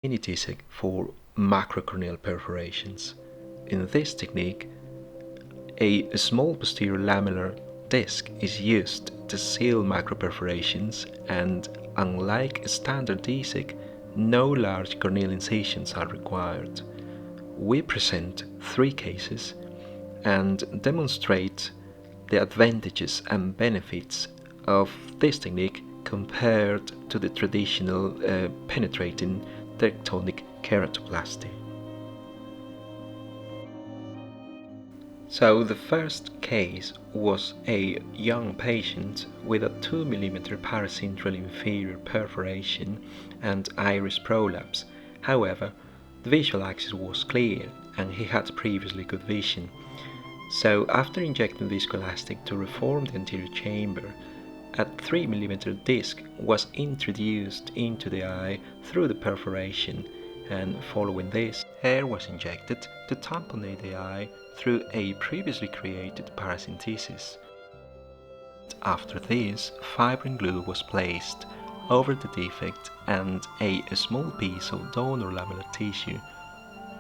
MiniDSAEK for macrocorneal perforations. In this technique, a small posterior lamellar disc is used to seal macroperforations, and unlike standard DSAEK, no large corneal incisions are required. We present 3 cases and demonstrate the advantages and benefits of this technique compared to the traditional penetrating tectonic keratoplasty. So the first case was a young patient with a 2 mm paracentral inferior perforation and iris prolapse. However, the visual axis was clear and he had previously good vision. So after injecting viscoelastic to reform the anterior chamber, a 3 mm disc was introduced into the eye through the perforation, and following this, air was injected to tamponate the eye through a previously created paracentesis. After this, fibrin glue was placed over the defect, and a small piece of donor lamellar tissue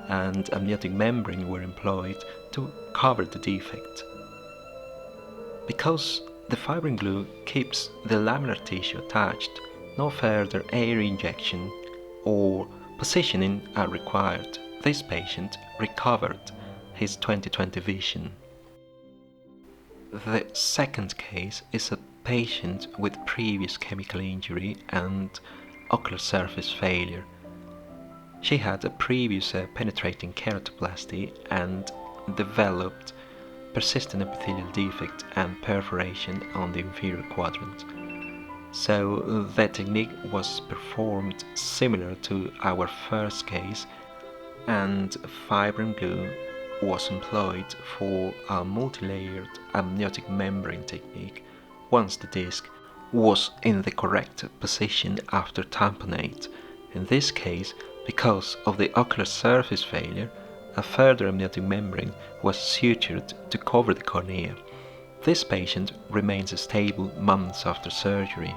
and amniotic membrane were employed to cover the defect. Because the fibrin glue keeps the lamellar tissue attached, no further air injection or positioning are required. This patient recovered his 20/20 vision. The second case is a patient with previous chemical injury and ocular surface failure. She had a previous penetrating keratoplasty and developed persistent epithelial defect and perforation on the inferior quadrant. So the technique was performed similar to our first case, and fibrin glue was employed for a multi-layered amniotic membrane technique once the disc was in the correct position after tamponade. In this case, because of the ocular surface failure, a further amniotic membrane was sutured to cover the cornea. This patient remains stable months after surgery.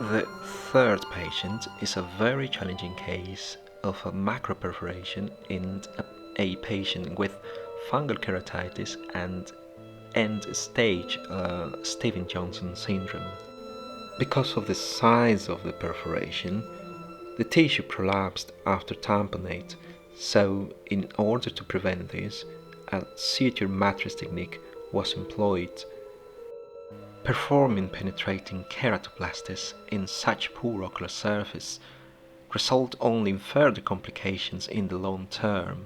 The third patient is a very challenging case of a macroperforation in a patient with fungal keratitis and end-stage Stevens-Johnson syndrome. Because of the size of the perforation, the tissue prolapsed after tamponade, so in order to prevent this, a suture matrix technique was employed. Performing penetrating keratoplasties in such poor ocular surface result only in further complications in the long term.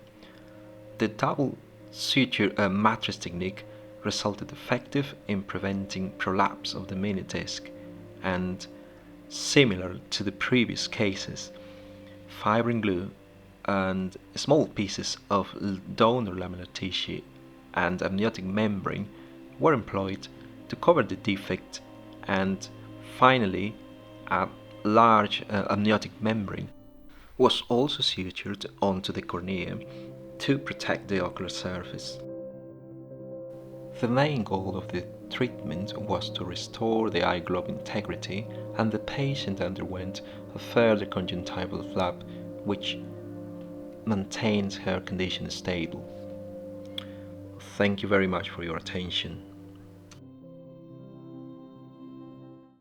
The double suture matrix technique resulted effective in preventing prolapse of the mini disc, and similar to the previous cases, fibrin glue and small pieces of donor lamellar tissue and amniotic membrane were employed to cover the defect, and finally a large amniotic membrane was also sutured onto the cornea to protect the ocular surface. The main goal of the treatment was to restore the eye globe integrity, and the patient underwent a further conjunctival flap which maintains her condition stable. Thank you very much for your attention.